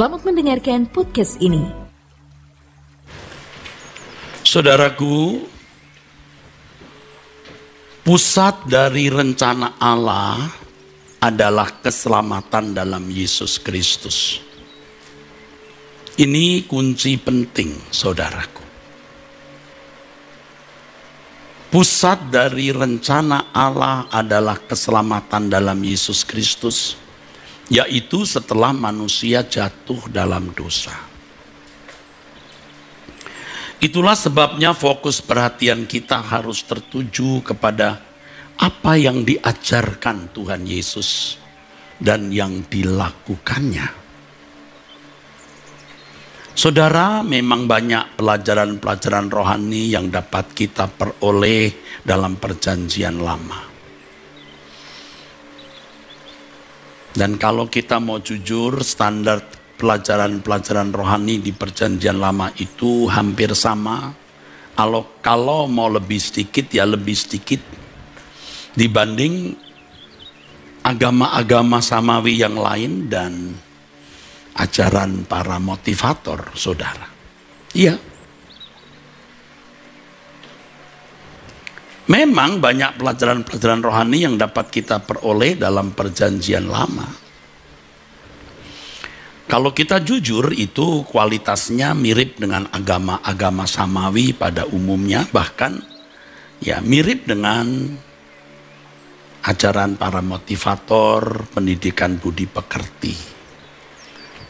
Selamat mendengarkan podcast ini. Saudaraku, pusat dari rencana Allah adalah keselamatan dalam Yesus Kristus. Ini kunci penting, saudaraku. Pusat dari rencana Allah adalah keselamatan dalam Yesus Kristus, yaitu setelah manusia jatuh dalam dosa. Itulah sebabnya fokus perhatian kita harus tertuju kepada apa yang diajarkan Tuhan Yesus dan yang dilakukannya. Saudara, memang banyak pelajaran-pelajaran rohani yang dapat kita peroleh dalam Perjanjian Lama. Dan kalau kita mau jujur, standar pelajaran-pelajaran rohani di Perjanjian Lama itu hampir sama. Kalau mau lebih sedikit ya lebih sedikit dibanding agama-agama samawi yang lain dan ajaran para motivator, saudara. Iya. Memang banyak pelajaran-pelajaran rohani yang dapat kita peroleh dalam Perjanjian Lama. Kalau kita jujur, itu kualitasnya mirip dengan agama-agama samawi pada umumnya, bahkan ya mirip dengan ajaran para motivator, pendidikan budi pekerti.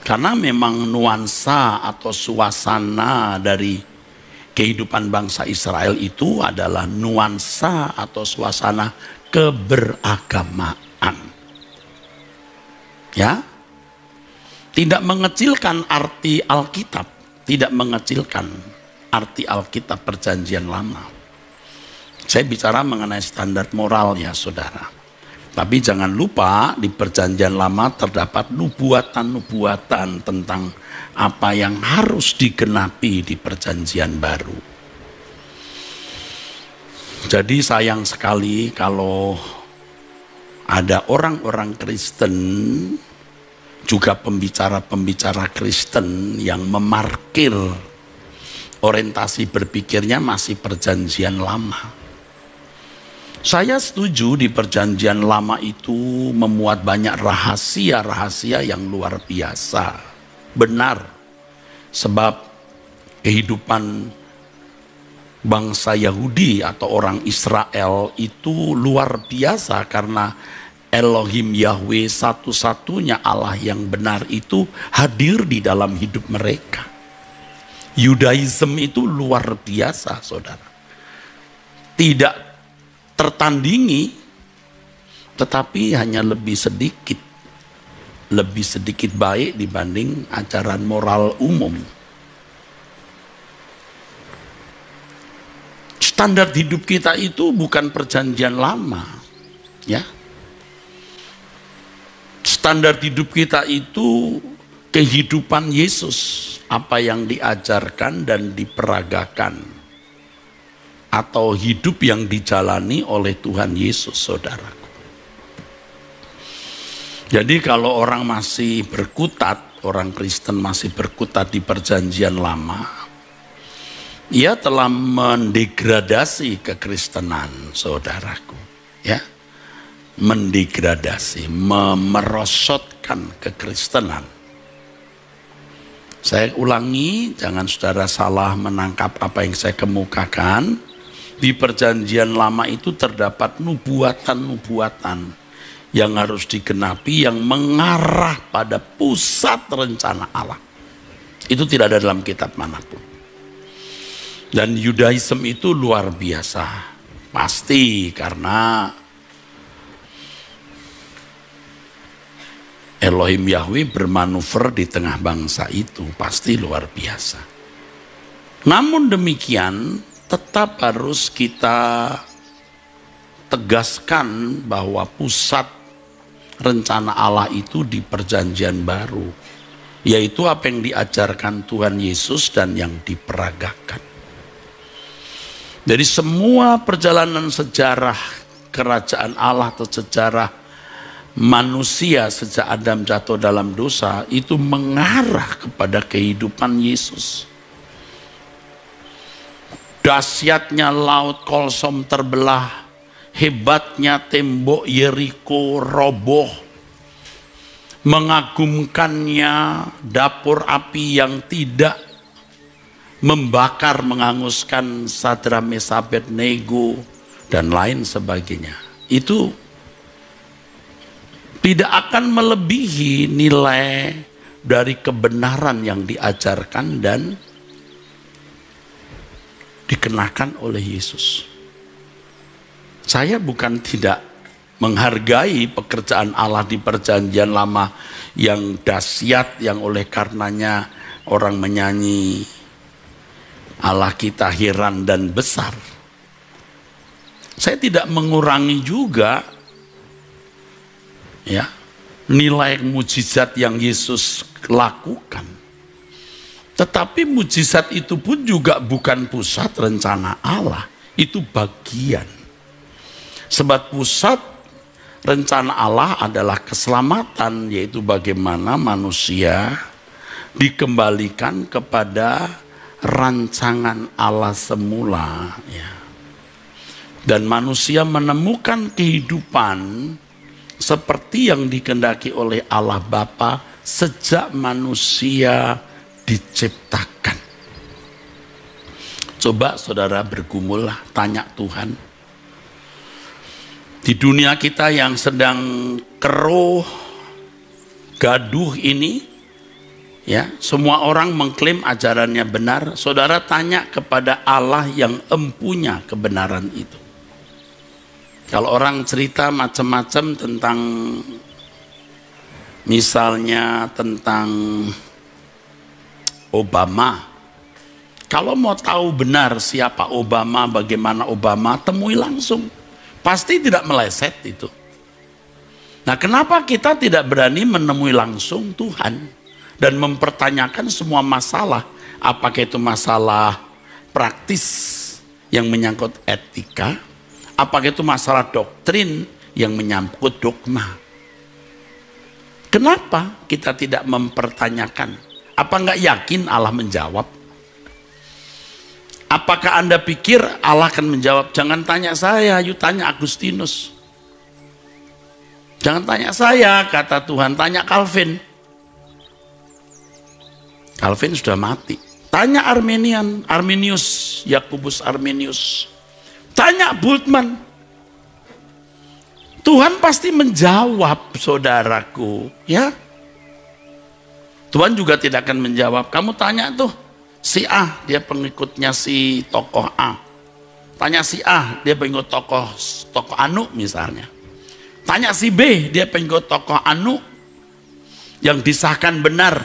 Karena memang nuansa atau suasana dari kehidupan bangsa Israel itu adalah nuansa atau suasana keberagamaan. Ya. Tidak mengecilkan arti Alkitab, tidak mengecilkan arti Alkitab Perjanjian Lama. Saya bicara mengenai standar moral ya saudara. Tapi jangan lupa di Perjanjian Lama terdapat nubuatan-nubuatan tentang apa yang harus digenapi di Perjanjian Baru. Jadi sayang sekali kalau ada orang-orang Kristen, juga pembicara-pembicara Kristen yang memarkir orientasi berpikirnya masih Perjanjian Lama. Saya setuju di Perjanjian Lama itu memuat banyak rahasia-rahasia yang luar biasa. Benar, sebab kehidupan bangsa Yahudi atau orang Israel itu luar biasa karena Elohim Yahweh satu-satunya Allah yang benar itu hadir di dalam hidup mereka. Yudaism itu luar biasa, saudara. Tidak tertandingi, tetapi hanya lebih sedikit baik dibanding ajaran moral umum. Standar hidup kita itu bukan Perjanjian Lama, ya. Standar hidup kita itu kehidupan Yesus, apa yang diajarkan dan diperagakan, atau hidup yang dijalani oleh Tuhan Yesus, saudaraku. Jadi kalau orang masih berkutat, orang Kristen masih berkutat di Perjanjian Lama, ia telah mendegradasi kekristenan, saudaraku, ya. Mendegradasi, merosotkan kekristenan. Saya ulangi, jangan saudara salah menangkap apa yang saya kemukakan. Di Perjanjian Lama itu terdapat nubuatan-nubuatan yang harus digenapi, yang mengarah pada pusat rencana Allah. Itu tidak ada dalam kitab manapun. Dan Yudaism itu luar biasa. Pasti karena Elohim Yahweh bermanuver di tengah bangsa itu, pasti luar biasa. Namun demikian, tetap harus kita tegaskan bahwa pusat rencana Allah itu di Perjanjian Baru, yaitu apa yang diajarkan Tuhan Yesus dan yang diperagakan. Dari semua perjalanan sejarah kerajaan Allah atau sejarah manusia sejak Adam jatuh dalam dosa itu mengarah kepada kehidupan Yesus. Dahsyatnya laut Kolsom terbelah, hebatnya tembok Yeriko roboh, mengagumkannya dapur api yang tidak membakar menghanguskan Sadrak Mesak Abednego dan lain sebagainya. Itu tidak akan melebihi nilai dari kebenaran yang diajarkan dan dikenakan oleh Yesus. Saya bukan tidak menghargai pekerjaan Allah di Perjanjian Lama yang dahsyat, yang oleh karenanya orang menyanyi Allah kita heran dan besar. Saya tidak mengurangi juga ya nilai mujizat yang Yesus lakukan. Tetapi mujizat itu pun juga bukan pusat rencana Allah, itu bagian. Sebab pusat rencana Allah adalah keselamatan, yaitu bagaimana manusia dikembalikan kepada rancangan Allah semula, ya. Dan manusia menemukan kehidupan seperti yang dikehendaki oleh Allah Bapa sejak manusia diciptakan. Coba saudara bergumullah, tanya Tuhan. Di dunia kita yang sedang keruh, gaduh ini, ya, semua orang mengklaim ajarannya benar. Saudara tanya kepada Allah yang empunya kebenaran itu. Kalau orang cerita macam-macam tentang, misalnya tentang Obama, kalau mau tahu benar siapa Obama, bagaimana Obama, temui langsung. Pasti tidak meleset itu. Nah, kenapa kita tidak berani menemui langsung Tuhan dan mempertanyakan semua masalah, apakah itu masalah praktis yang menyangkut etika, apakah itu masalah doktrin yang menyangkut dogma. Kenapa kita tidak mempertanyakan? Apa enggak yakin Allah menjawab? Apakah Anda pikir Allah akan menjawab? Jangan tanya saya, yuk tanya Agustinus. Jangan tanya saya, kata Tuhan, tanya Calvin. Calvin sudah mati. Tanya Arminius, Yakobus Arminius. Tanya Bultmann. Tuhan pasti menjawab, saudaraku, ya. Tuhan juga tidak akan menjawab. Kamu tanya tuh si A, dia pengikutnya si tokoh A. Tanya si A, dia pengikut tokoh Anu misalnya. Tanya si B, dia pengikut tokoh Anu yang disahkan benar.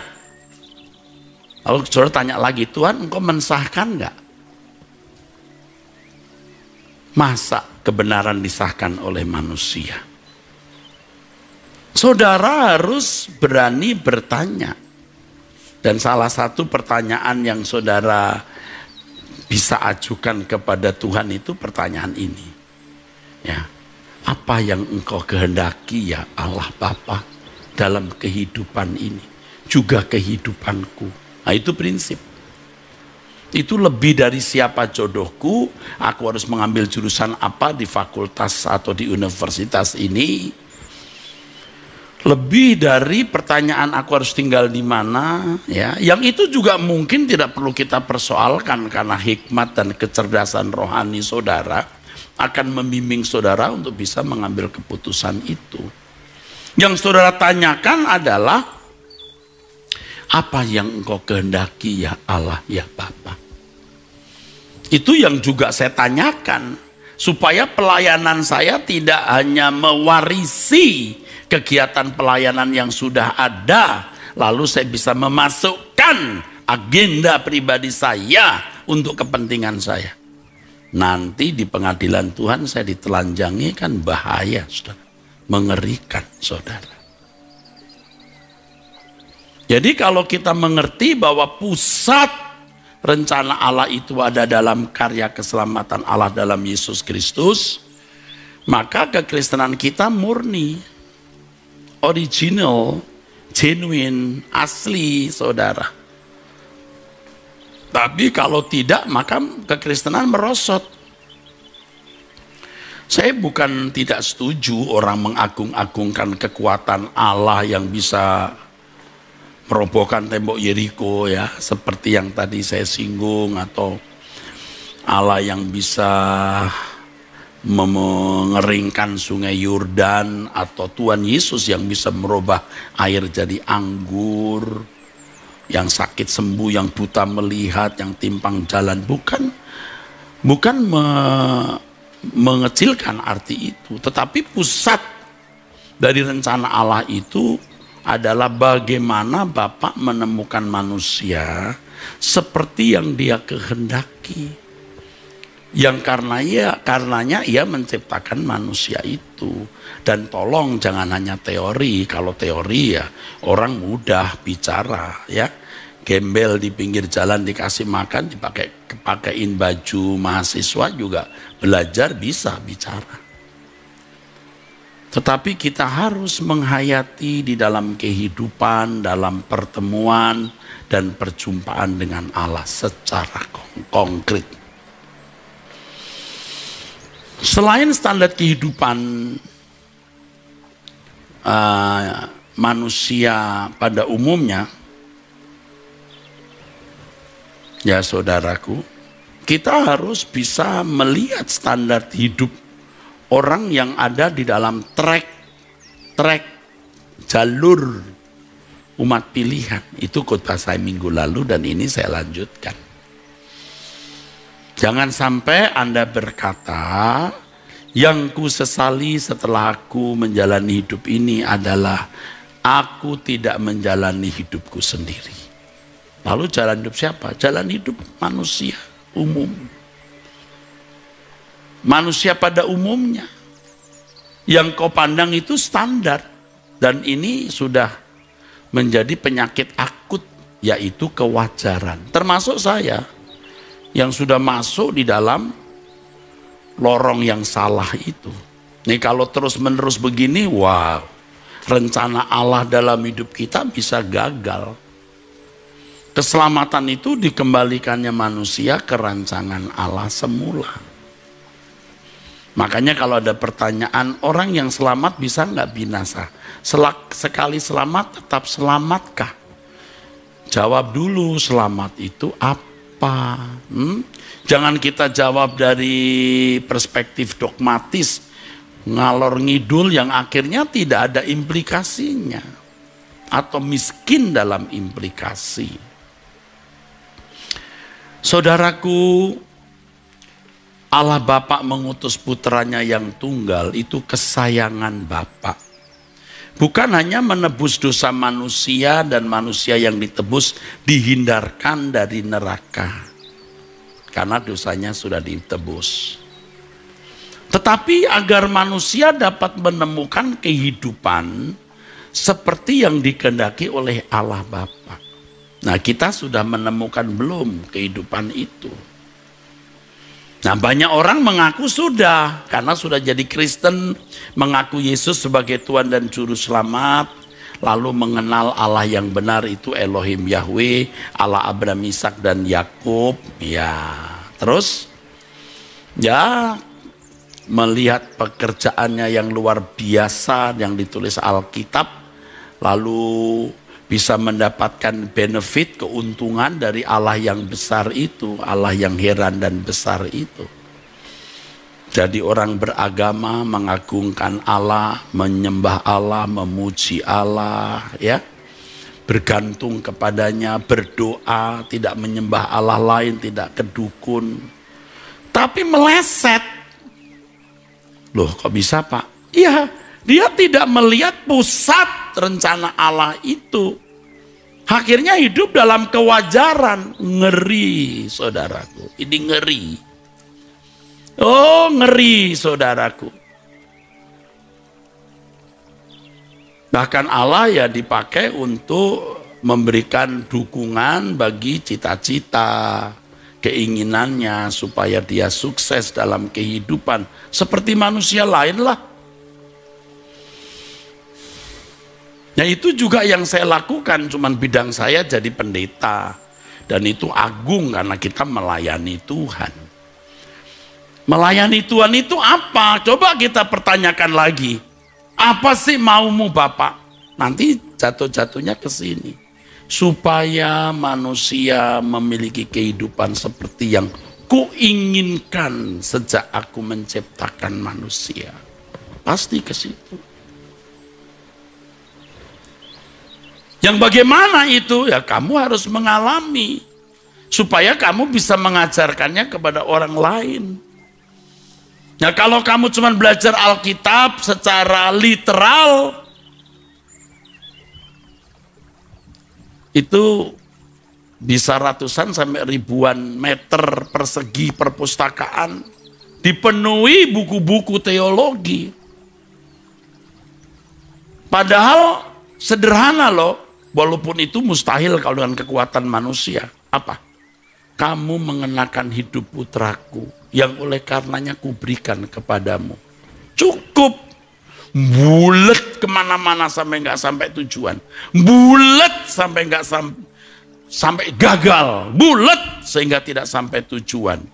Lalu saudara tanya lagi, Tuhan engkau mensahkan enggak? Masa kebenaran disahkan oleh manusia? Saudara harus berani bertanya. Dan salah satu pertanyaan yang saudara bisa ajukan kepada Tuhan itu pertanyaan ini. Ya, apa yang engkau kehendaki ya Allah Bapa dalam kehidupan ini, juga kehidupanku. Nah, itu prinsip. Itu lebih dari siapa jodohku, aku harus mengambil jurusan apa di fakultas atau di universitas ini. Lebih dari pertanyaan aku harus tinggal di mana, ya. Yang itu juga mungkin tidak perlu kita persoalkan karena hikmat dan kecerdasan rohani saudara akan membimbing saudara untuk bisa mengambil keputusan itu. Yang saudara tanyakan adalah apa yang engkau kehendaki ya Allah ya Bapa. Itu yang juga saya tanyakan supaya pelayanan saya tidak hanya mewarisi kegiatan pelayanan yang sudah ada, lalu saya bisa memasukkan agenda pribadi saya untuk kepentingan saya. Nanti di pengadilan Tuhan saya ditelanjangi, kan bahaya, saudara. Mengerikan, saudara. Jadi kalau kita mengerti bahwa pusat rencana Allah itu ada dalam karya keselamatan Allah dalam Yesus Kristus, maka kekristenan kita murni. original, genuine, asli, saudara. Tapi kalau tidak, maka kekristenan merosot. Saya bukan tidak setuju orang mengagung-agungkan kekuatan Allah yang bisa merobohkan tembok Yeriko, ya, seperti yang tadi saya singgung, atau Allah yang bisa mengeringkan sungai Yordan, atau Tuhan Yesus yang bisa merubah air jadi anggur, yang sakit sembuh, yang buta melihat, yang timpang jalan. Bukan mengecilkan arti itu, tetapi pusat dari rencana Allah itu adalah bagaimana Bapa menemukan manusia seperti yang Dia kehendaki, yang karenanya Ia menciptakan manusia itu. Dan tolong jangan hanya teori. Kalau teori ya orang mudah bicara, ya, gembel di pinggir jalan dikasih makan, dipakein baju mahasiswa juga belajar bisa bicara. Tetapi kita harus menghayati di dalam kehidupan, dalam pertemuan dan perjumpaan dengan Allah secara konkret. Selain standar kehidupan manusia pada umumnya, ya saudaraku, kita harus bisa melihat standar hidup orang yang ada di dalam trek jalur umat pilihan. Itu khotbah saya minggu lalu dan ini saya lanjutkan. Jangan sampai Anda berkata, yang ku sesali setelah aku menjalani hidup ini adalah aku tidak menjalani hidupku sendiri. Lalu jalan hidup siapa? Jalan hidup manusia umum. Manusia pada umumnya. Yang kau pandang itu standar. Dan ini sudah menjadi penyakit akut, yaitu kewajaran. Termasuk saya yang sudah masuk di dalam lorong yang salah itu. Nih kalau terus-menerus begini, wow, rencana Allah dalam hidup kita bisa gagal. Keselamatan itu dikembalikannya manusia ke rancangan Allah semula. Makanya kalau ada pertanyaan, orang yang selamat bisa nggak binasa? Sekali selamat tetap selamatkah? Jawab dulu, selamat itu apa? Jangan kita jawab dari perspektif dogmatis, ngalor ngidul yang akhirnya tidak ada implikasinya. Atau miskin dalam implikasi. Saudaraku, Allah Bapa mengutus putranya yang tunggal itu kesayangan Bapa. Bukan hanya menebus dosa manusia dan manusia yang ditebus dihindarkan dari neraka. Karena dosanya sudah ditebus. Tetapi agar manusia dapat menemukan kehidupan seperti yang dikehendaki oleh Allah Bapa. Nah, kita sudah menemukan belum kehidupan itu? Nah, banyak orang mengaku sudah, karena sudah jadi Kristen, mengaku Yesus sebagai Tuhan dan Juru Selamat, lalu mengenal Allah yang benar itu Elohim Yahweh, Allah Abraham, Ishak dan Yakub. Ya, terus ya melihat pekerjaannya yang luar biasa yang ditulis Alkitab, lalu bisa mendapatkan benefit, keuntungan dari Allah yang besar itu, Allah yang heran dan besar itu. Jadi orang beragama mengagungkan Allah, menyembah Allah, memuji Allah, ya, bergantung kepadanya, berdoa, tidak menyembah Allah lain, tidak ke dukun, tapi meleset. Loh, kok bisa, Pak? Iya, dia tidak melihat pusat rencana Allah itu. Akhirnya hidup dalam kewajaran. Ngeri, saudaraku. Ini ngeri. Oh, ngeri, saudaraku. Bahkan Allah ya dipakai untuk memberikan dukungan bagi cita-cita, keinginannya supaya dia sukses dalam kehidupan. Seperti manusia lain lah. Nah itu juga yang saya lakukan, cuman bidang saya jadi pendeta. Dan itu agung karena kita melayani Tuhan. Melayani Tuhan itu apa? Coba kita pertanyakan lagi. Apa sih maumu Bapak? Nanti jatuh-jatuhnya ke sini. Supaya manusia memiliki kehidupan seperti yang kuinginkan sejak aku menciptakan manusia. Pasti ke situ. Yang bagaimana itu? Ya kamu harus mengalami. Supaya kamu bisa mengajarkannya kepada orang lain. Nah kalau kamu cuma belajar Alkitab secara literal, itu bisa ratusan sampai ribuan meter persegi perpustakaan. Dipenuhi buku-buku teologi. Padahal sederhana loh. Walaupun itu mustahil kalau dengan kekuatan manusia. Apa? Kamu mengenakan hidup putraku yang oleh karenanya kuberikan kepadamu. Cukup. Bulet kemana-mana sampai nggak sampai tujuan. Bulet sampai nggak sampai gagal. Bulet sehingga tidak sampai tujuan.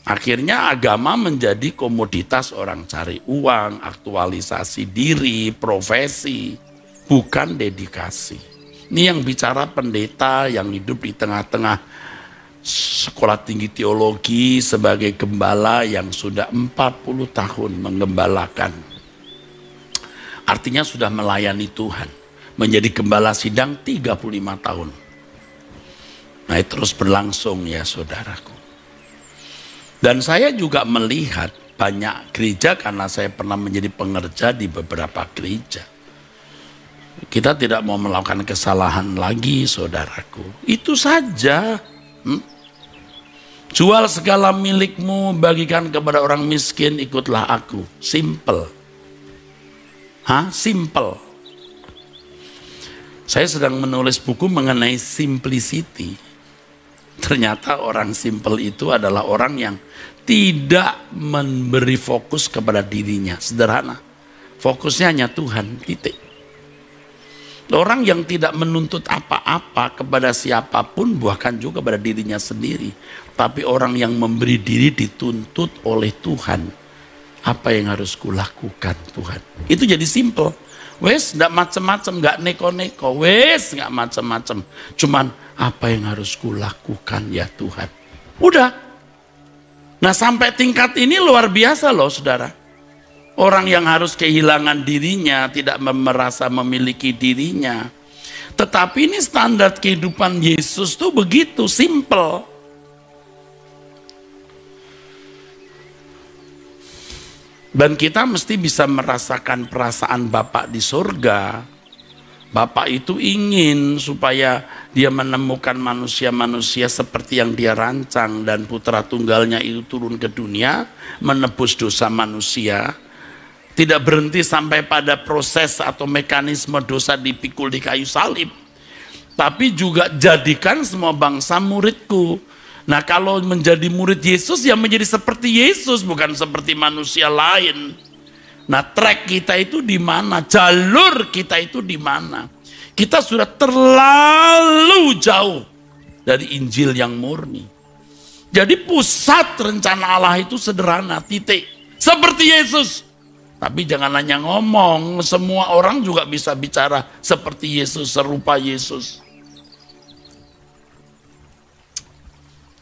Akhirnya agama menjadi komoditas orang cari uang, aktualisasi diri, profesi. Bukan dedikasi. Ini yang bicara pendeta yang hidup di tengah-tengah sekolah tinggi teologi sebagai gembala yang sudah 40 tahun menggembalakan. Artinya sudah melayani Tuhan. Menjadi gembala sidang 35 tahun. Nah itu terus berlangsung ya saudaraku. Dan saya juga melihat banyak gereja karena saya pernah menjadi pengerja di beberapa gereja. Kita tidak mau melakukan kesalahan lagi saudaraku. Itu saja. Jual segala milikmu, bagikan kepada orang miskin, ikutlah aku. Simple. Simple. Saya sedang menulis buku mengenai simplicity. Ternyata orang simple itu adalah orang yang tidak memberi fokus kepada dirinya. Sederhana. Fokusnya hanya Tuhan, titik. Orang yang tidak menuntut apa-apa kepada siapapun, bahkan juga kepada dirinya sendiri. Tapi orang yang memberi diri dituntut oleh Tuhan. Apa yang harus kulakukan Tuhan? Itu jadi simple. Wes, gak macem-macem, gak neko-neko. Wes, gak macem-macem. Cuman apa yang harus kulakukan ya Tuhan? Udah. Nah sampai tingkat ini luar biasa loh saudara. Orang yang harus kehilangan dirinya, tidak merasa memiliki dirinya. Tetapi ini standar kehidupan Yesus tuh begitu, simple. Dan kita mesti bisa merasakan perasaan Bapa di surga. Bapa itu ingin supaya dia menemukan manusia-manusia seperti yang dia rancang. Dan putra tunggalnya itu turun ke dunia, menebus dosa manusia. Tidak berhenti sampai pada proses atau mekanisme dosa dipikul di kayu salib. Tapi juga jadikan semua bangsa muridku. Nah kalau menjadi murid Yesus ya menjadi seperti Yesus, bukan seperti manusia lain. Nah track kita itu di mana? Jalur kita itu di mana? Kita sudah terlalu jauh dari Injil yang murni. Jadi pusat rencana Allah itu sederhana, titik. Seperti Yesus. Tapi jangan hanya ngomong, semua orang juga bisa bicara seperti Yesus, serupa Yesus.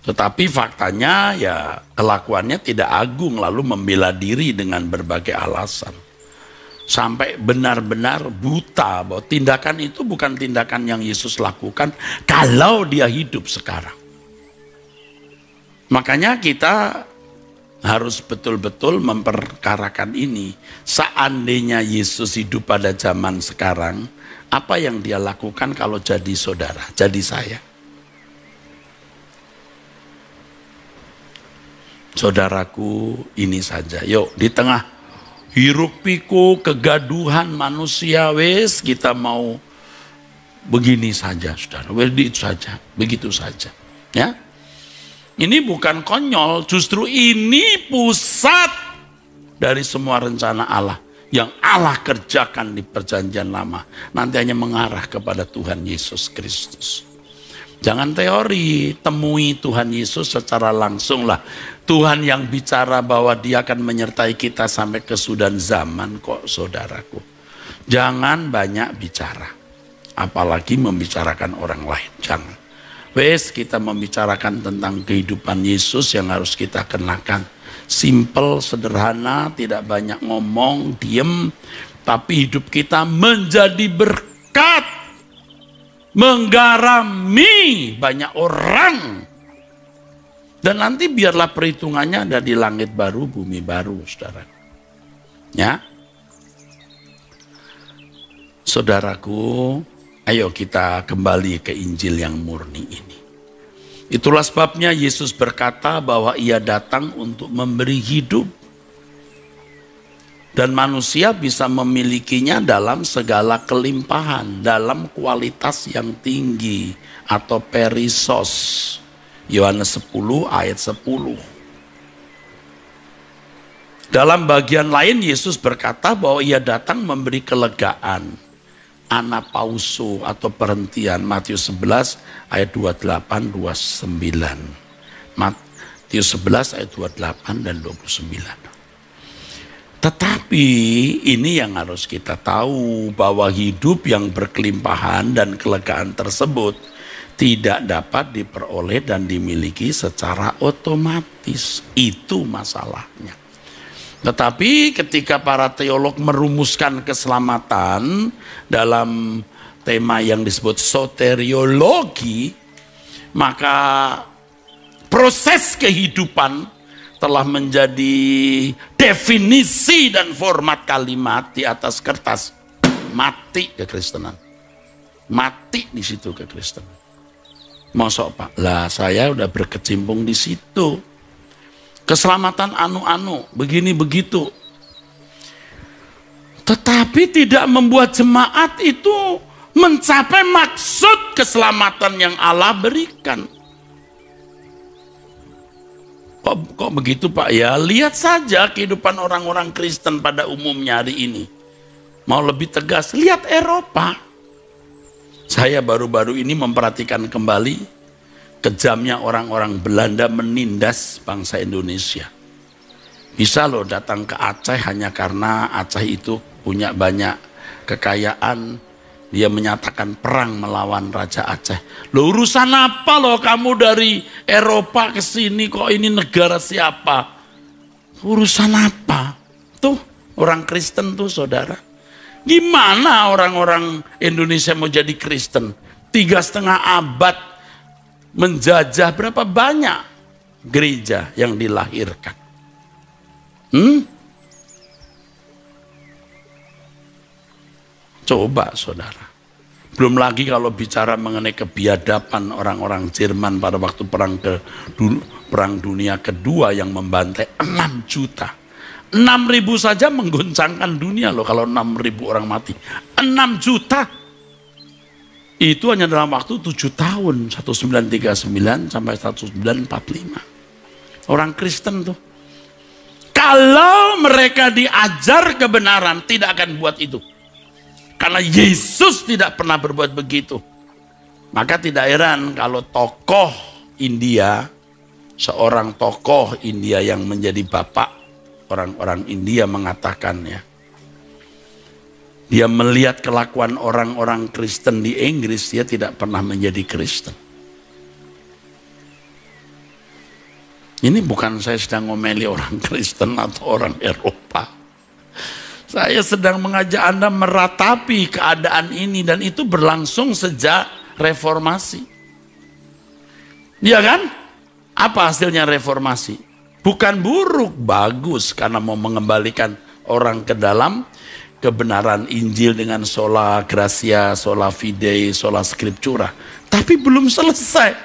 Tetapi faktanya ya kelakuannya tidak agung, lalu membela diri dengan berbagai alasan. Sampai benar-benar buta bahwa tindakan itu bukan tindakan yang Yesus lakukan kalau dia hidup sekarang. Makanya kita harus betul-betul memperkarakan ini. Seandainya Yesus hidup pada zaman sekarang, apa yang dia lakukan kalau jadi saudara, jadi saya? Saudaraku, ini saja. Yuk, di tengah hiruk pikuk kegaduhan manusia, wes kita mau begini saja, saudara. Itu saja, begitu saja. Ya. Ini bukan konyol, justru ini pusat dari semua rencana Allah. yang Allah kerjakan di perjanjian lama nanti hanya mengarah kepada Tuhan Yesus Kristus. Jangan teori, temui Tuhan Yesus secara langsung lah. Tuhan yang bicara bahwa Dia akan menyertai kita sampai kesudahan zaman kok, saudaraku. Jangan banyak bicara, apalagi membicarakan orang lain. Jangan. Wes, kita membicarakan tentang kehidupan Yesus yang harus kita kenakan. Simple, sederhana, tidak banyak ngomong, diem, tapi hidup kita menjadi berkat, menggarami banyak orang. Dan nanti biarlah perhitungannya ada di langit baru, bumi baru, saudara. Ya, saudaraku, ayo kita kembali ke Injil yang murni ini. Itulah sebabnya Yesus berkata bahwa Ia datang untuk memberi hidup. Dan manusia bisa memilikinya dalam segala kelimpahan, dalam kualitas yang tinggi atau perisos. Yohanes 10 ayat 10. Dalam bagian lain Yesus berkata bahwa Ia datang memberi kelegaan, anapauso atau perhentian. Matius 11 ayat 28 29. Matius 11 ayat 28 dan 29. Tetapi ini yang harus kita tahu, bahwa hidup yang berkelimpahan dan kelegaan tersebut tidak dapat diperoleh dan dimiliki secara otomatis. Itu masalahnya. Tetapi ketika para teolog merumuskan keselamatan dalam tema yang disebut soteriologi, maka proses kehidupan telah menjadi definisi dan format kalimat di atas kertas. Mati kekristenan. Mati di situ kekristenan. Mosok Pak, lah saya udah berkecimpung di situ. Keselamatan anu-anu, begini begitu. Tetapi tidak membuat jemaat itu mencapai maksud keselamatan yang Allah berikan. Kok begitu Pak ya? Lihat saja kehidupan orang-orang Kristen pada umumnya hari ini. Mau lebih tegas, lihat Eropa. Saya baru-baru ini memperhatikan kembali kejamnya orang-orang Belanda menindas bangsa Indonesia. Bisa loh datang ke Aceh hanya karena Aceh itu punya banyak kekayaan. Dia menyatakan perang melawan Raja Aceh. Loh, urusan apa loh kamu dari Eropa ke sini, kok ini negara siapa? Urusan apa? Tuh orang Kristen tuh saudara. Gimana orang-orang Indonesia mau jadi Kristen? 3,5 abad menjajah, berapa banyak gereja yang dilahirkan? Coba saudara. Belum lagi kalau bicara mengenai kebiadaban orang-orang Jerman pada waktu perang dunia kedua yang membantai 6 juta. 6.000 saja mengguncangkan dunia loh kalau 6.000 orang mati. 6 juta. Itu hanya dalam waktu 7 tahun. 1939 sampai 1945. Orang Kristen tuh. Kalau mereka diajar kebenaran tidak akan buat itu. Karena Yesus tidak pernah berbuat begitu. Maka tidak heran kalau tokoh India, seorang tokoh India yang menjadi bapak orang-orang India mengatakan ya, dia melihat kelakuan orang-orang Kristen di Inggris, dia tidak pernah menjadi Kristen. Ini bukan saya sedang ngomeli orang Kristen atau orang Eropa. Saya sedang mengajak Anda meratapi keadaan ini, dan itu berlangsung sejak reformasi. Iya kan? Apa hasilnya reformasi? Bukan buruk, bagus, karena mau mengembalikan orang ke dalam kebenaran Injil dengan sola gratia, sola fide, sola scriptura. Tapi belum selesai.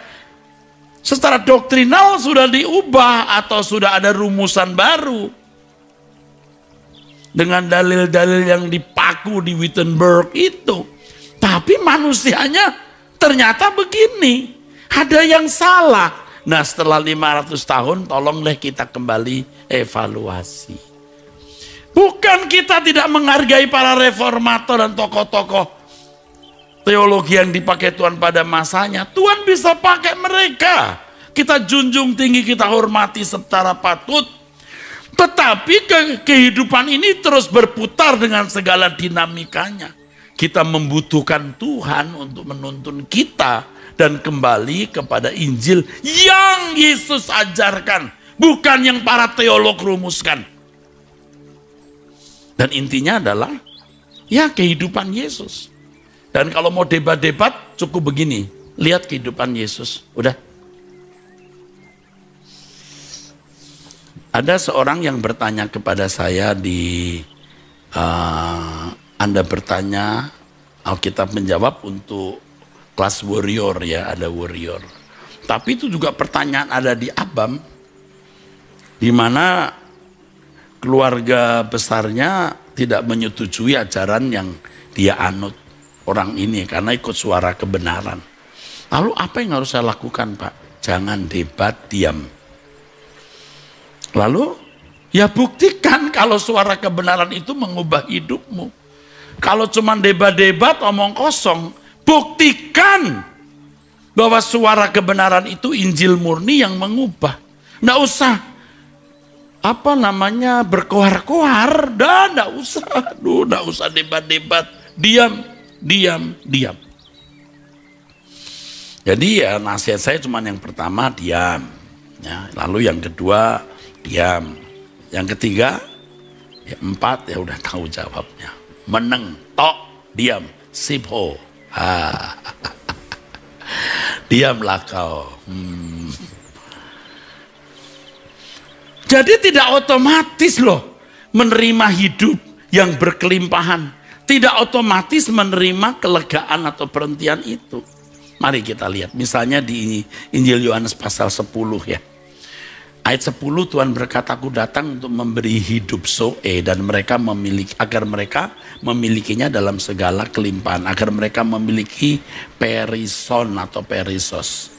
Secara doktrinal sudah diubah atau sudah ada rumusan baru. Dengan dalil-dalil yang dipaku di Wittenberg itu. Tapi manusianya ternyata begini. Ada yang salah. Nah setelah 500 tahun tolonglah kita kembali evaluasi. Bukan kita tidak menghargai para reformator dan tokoh-tokoh teologi yang dipakai Tuhan pada masanya. Tuhan bisa pakai mereka. Kita junjung tinggi, kita hormati secara patut. Tetapi kehidupan ini terus berputar dengan segala dinamikanya. Kita membutuhkan Tuhan untuk menuntun kita dan kembali kepada Injil yang Yesus ajarkan, bukan yang para teolog rumuskan. Dan intinya adalah ya kehidupan Yesus. Dan kalau mau debat-debat cukup begini, lihat kehidupan Yesus, udah. Ada seorang yang bertanya kepada saya Anda bertanya, Alkitab menjawab untuk kelas warrior ya, ada warrior. Tapi itu juga pertanyaan ada di Abam, di mana keluarga besarnya tidak menyetujui ajaran yang dia anut orang ini karena ikut suara kebenaran. Lalu apa yang harus saya lakukan, Pak? Jangan debat, diam. Lalu ya buktikan kalau suara kebenaran itu mengubah hidupmu. Kalau cuma debat-debat omong kosong, buktikan bahwa suara kebenaran itu Injil murni yang mengubah. Nggak usah berkoar-koar, dan nggak usah debat-debat, diam. Jadi ya nasihat saya cuma yang pertama diam, ya. Lalu yang kedua diam, yang ketiga, ya empat ya udah tahu jawabnya, meneng, tok, diam, sipho, diamlah kau. Jadi tidak otomatis loh menerima hidup yang berkelimpahan. Tidak otomatis menerima kelegaan atau perhentian itu. Mari kita lihat misalnya di Injil Yohanes pasal 10 ya. Ayat 10 Tuhan berkata, aku datang untuk memberi hidup zoe dan mereka agar mereka memilikinya dalam segala kelimpahan. Agar mereka memiliki perison atau perisos.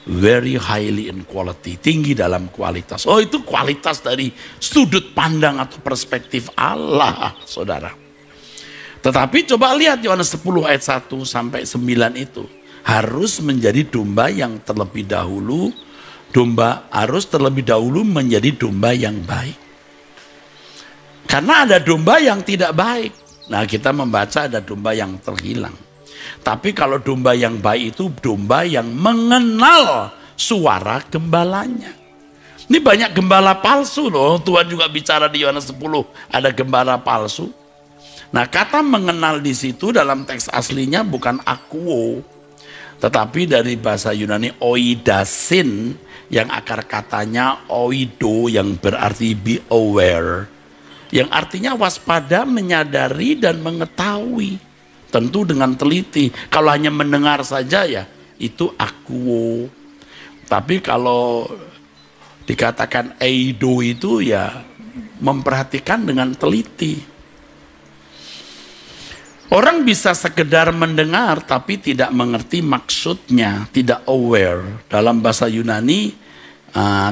Very highly in quality, tinggi dalam kualitas. Oh, itu kualitas dari sudut pandang atau perspektif Allah, saudara. Tetapi coba lihat Yohanes 10 ayat 1 sampai 9 itu. Harus menjadi domba yang terlebih dahulu, harus terlebih dahulu menjadi domba yang baik. Karena ada domba yang tidak baik. Nah, kita membaca ada domba yang terhilang. Tapi kalau domba yang baik itu domba yang mengenal suara gembalanya. Ini banyak gembala palsu loh. Tuhan juga bicara di Yohanes 10 ada gembala palsu. Nah, kata mengenal di situ dalam teks aslinya bukan akuo, tetapi dari bahasa Yunani oidasin yang akar katanya oido yang berarti be aware, yang artinya waspada, menyadari dan mengetahui. Tentu dengan teliti. Kalau hanya mendengar saja ya itu akuo. Tapi kalau dikatakan eido itu ya memperhatikan dengan teliti. Orang bisa sekedar mendengar tapi tidak mengerti maksudnya, tidak aware. Dalam bahasa Yunani,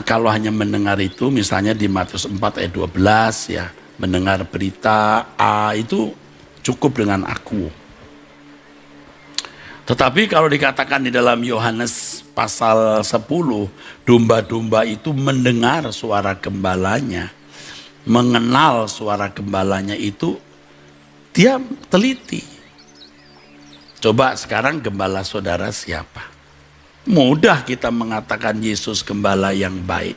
kalau hanya mendengar itu, misalnya di Matius 4 ayat 12 ya, mendengar berita itu cukup dengan aku. Tetapi kalau dikatakan di dalam Yohanes pasal 10, domba-domba itu mendengar suara gembalanya, mengenal suara gembalanya itu, dia teliti. Coba sekarang gembala saudara siapa? Mudah kita mengatakan Yesus gembala yang baik.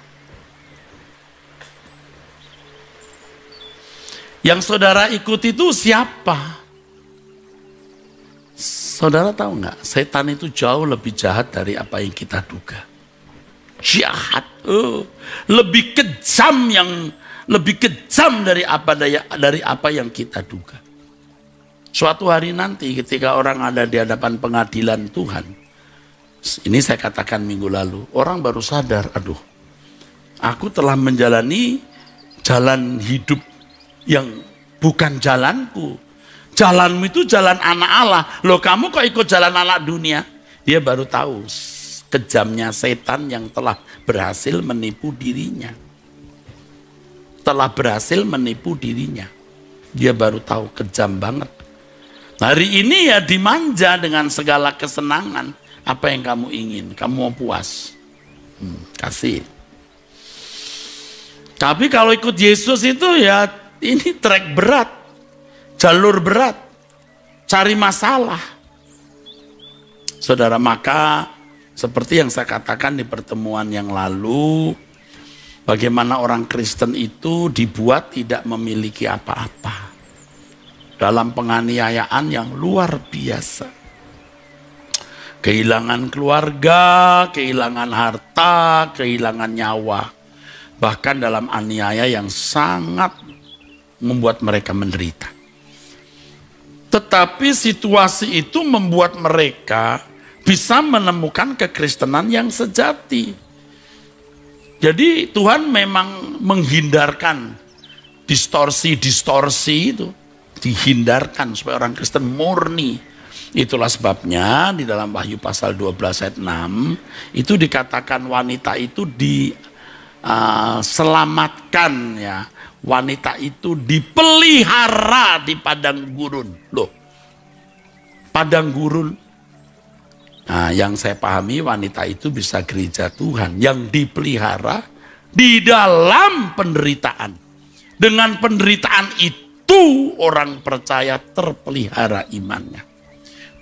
Yang saudara ikuti itu siapa? Saudara tahu nggak? Setan itu jauh lebih jahat dari apa yang kita duga. Jahat, lebih kejam dari apa yang kita duga. Suatu hari nanti ketika orang ada di hadapan pengadilan Tuhan, ini saya katakan minggu lalu, orang baru sadar, aduh, aku telah menjalani jalan hidup yang bukan jalanku. Jalanmu itu jalan anak Allah. Loh, kamu kok ikut jalan anak dunia? Dia baru tahu kejamnya setan yang telah berhasil menipu dirinya. telah berhasil menipu dirinya. Dia baru tahu kejam banget. Hari ini ya dimanja dengan segala kesenangan. Apa yang kamu ingin? Kamu mau puas? Kasih. Tapi kalau ikut Yesus itu ya ini trek berat, jalur berat, cari masalah. Saudara, maka seperti yang saya katakan di pertemuan yang lalu, bagaimana orang Kristen itu dibuat tidak memiliki apa-apa dalam penganiayaan yang luar biasa. Kehilangan keluarga, kehilangan harta, kehilangan nyawa. Bahkan dalam aniaya yang sangat membuat mereka menderita. Tetapi situasi itu membuat mereka bisa menemukan kekristenan yang sejati. Jadi Tuhan memang menghindarkan distorsi-distorsi itu. Dihindarkan supaya orang Kristen murni. Itulah sebabnya di dalam Wahyu pasal 12 ayat 6 itu dikatakan wanita itu diselamatkan ya. Wanita itu dipelihara di padang gurun. Loh, padang gurun. Nah, yang saya pahami wanita itu bisa gereja Tuhan yang dipelihara di dalam penderitaan. Dengan penderitaan itu orang percaya terpelihara imannya.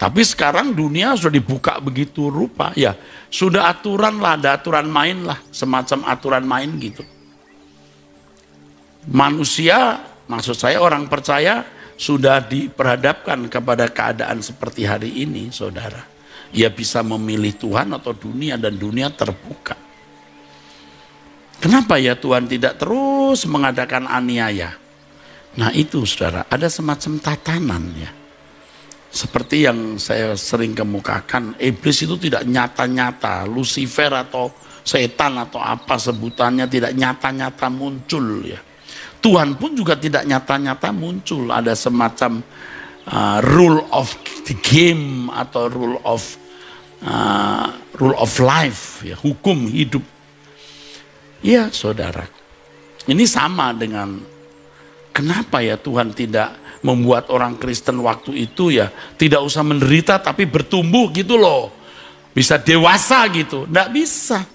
Tapi sekarang dunia sudah dibuka begitu rupa, ya sudah aturan lah, ada aturan main lah, semacam aturan main gitu. Manusia, maksud saya orang percaya sudah diperhadapkan kepada keadaan seperti hari ini, saudara. Ia bisa memilih Tuhan atau dunia dan dunia terbuka. Kenapa ya Tuhan tidak terus mengadakan aniaya? Nah itu saudara, ada semacam tatanan ya. Seperti yang saya sering kemukakan, iblis itu tidak nyata-nyata, Lucifer atau setan atau apa sebutannya tidak nyata-nyata muncul ya. Tuhan pun juga tidak nyata-nyata muncul, ada semacam rule of the game atau rule of life ya, hukum hidup. Ya saudara, ini sama dengan kenapa ya Tuhan tidak membuat orang Kristen waktu itu ya tidak usah menderita tapi bertumbuh gitu loh. Bisa dewasa gitu. Nggak bisa.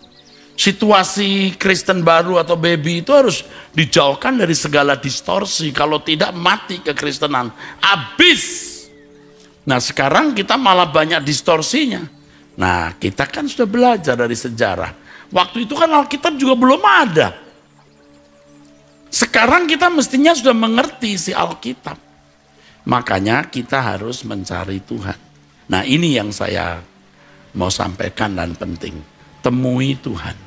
Situasi Kristen baru atau baby itu harus dijauhkan dari segala distorsi. Kalau tidak mati kekristenan. Habis. Nah sekarang kita malah banyak distorsinya. Nah kita kan sudah belajar dari sejarah. Waktu itu kan Alkitab juga belum ada. Sekarang kita mestinya sudah mengerti si Alkitab. Makanya kita harus mencari Tuhan. Nah ini yang saya mau sampaikan dan penting. Temui Tuhan.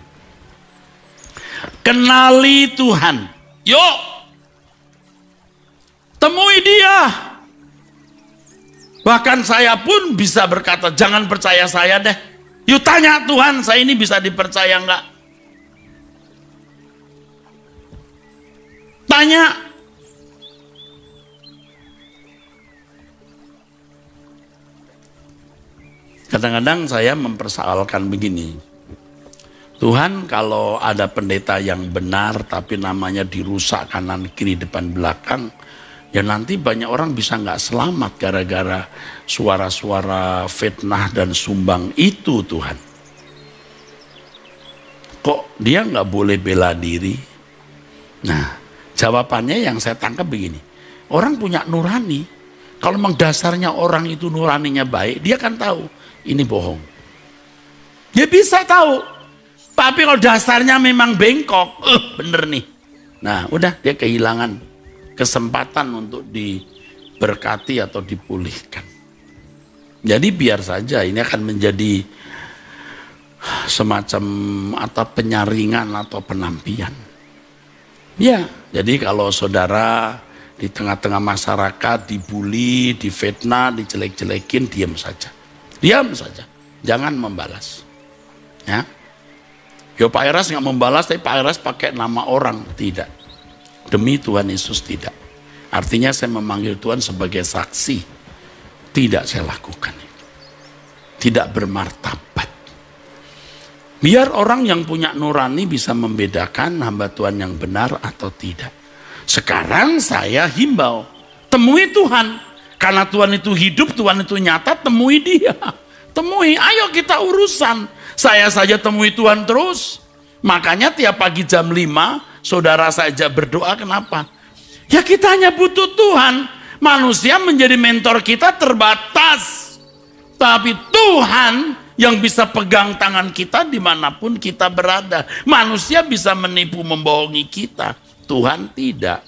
Kenali Tuhan. Yuk. Temui dia. Bahkan saya pun bisa berkata, jangan percaya saya deh. Yuk tanya Tuhan, saya ini bisa dipercaya enggak? Tanya. Kadang-kadang saya mempersoalkan begini. Tuhan kalau ada pendeta yang benar tapi namanya dirusak kanan kiri depan belakang, ya nanti banyak orang bisa nggak selamat gara-gara suara-suara fitnah dan sumbang itu Tuhan. Kok dia nggak boleh bela diri? Nah jawabannya yang saya tangkap begini. Orang punya nurani. Kalau memang dasarnya orang itu nuraninya baik, dia kan tahu. Ini bohong. Dia bisa tahu. Tapi kalau dasarnya memang bengkok, bener nih. Nah udah dia kehilangan kesempatan untuk diberkati atau dipulihkan. Jadi biar saja ini akan menjadi semacam atau penyaringan atau penampian. Ya, jadi kalau saudara di tengah-tengah masyarakat dibully, difitnah, dijelek-jelekin, diam saja. Diam saja, jangan membalas. Ya, yo Pak Eras nggak membalas, tapi Pak Eras pakai nama orang, tidak. Demi Tuhan Yesus tidak. Artinya saya memanggil Tuhan sebagai saksi, tidak saya lakukan itu. Tidak bermartabat. Biar orang yang punya nurani bisa membedakan hamba Tuhan yang benar atau tidak. Sekarang saya himbau, temui Tuhan. Karena Tuhan itu hidup, Tuhan itu nyata, temui dia. Temui, ayo kita urusan. Saya saja temui Tuhan terus. Makanya tiap pagi jam 5, saudara saja berdoa, kenapa? Ya kita hanya butuh Tuhan. Manusia menjadi mentor kita terbatas. Tapi Tuhan yang bisa pegang tangan kita dimanapun kita berada. Manusia bisa menipu, membohongi kita. Tuhan tidak.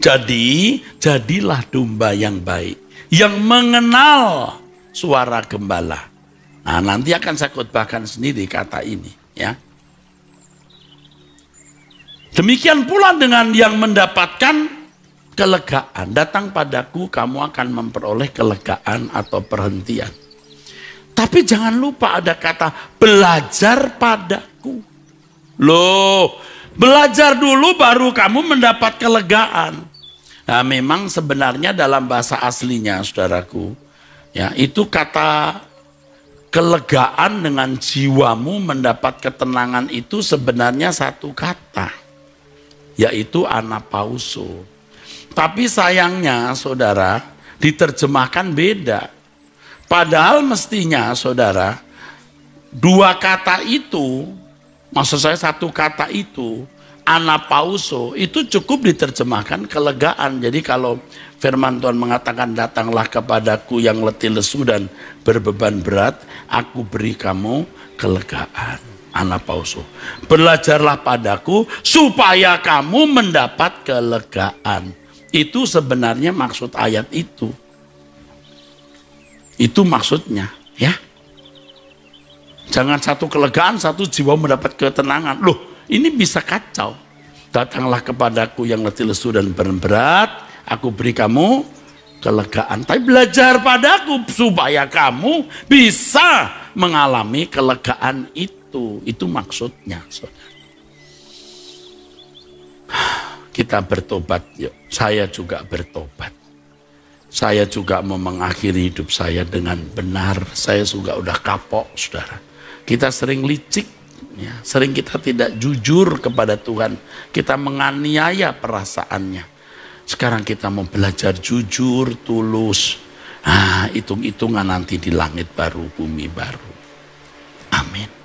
Jadi, jadilah domba yang baik. Yang mengenal suara gembala. Nah, nanti akan saya khotbahkan sendiri kata ini. Ya. Demikian pula dengan yang mendapatkan kelegaan. Datang padaku, kamu akan memperoleh kelegaan atau perhentian. Tapi jangan lupa ada kata belajar padaku. Loh, belajar dulu baru kamu mendapat kelegaan. Nah, memang sebenarnya dalam bahasa aslinya, saudaraku, ya, itu kata kelegaan dengan jiwamu mendapat ketenangan itu sebenarnya satu kata, yaitu anapauso. Tapi sayangnya, saudara, diterjemahkan beda. Padahal mestinya, saudara, dua kata itu, maksud saya satu kata itu, anapauso, itu cukup diterjemahkan kelegaan. Jadi kalau firman Tuhan mengatakan, datanglah kepadaku yang letih lesu dan berbeban berat, aku beri kamu kelegaan. Anapauso. Belajarlah padaku supaya kamu mendapat kelegaan. Itu sebenarnya maksud ayat itu. Itu maksudnya, ya. Jangan satu kelegaan, satu jiwa mendapat ketenangan. Loh, ini bisa kacau. Datanglah kepadaku yang letih lesu dan berat, aku beri kamu kelegaan. Tapi belajar padaku supaya kamu bisa mengalami kelegaan itu. Itu maksudnya, saudara. Kita bertobat, yuk. Saya juga bertobat. Saya juga mau mengakhiri hidup saya dengan benar. Saya juga udah kapok, saudara. Kita sering licik, ya. Sering kita tidak jujur kepada Tuhan. Kita menganiaya perasaannya. Sekarang kita mau belajar jujur, tulus. Hitung-hitungan nanti di langit baru, bumi baru. Amin.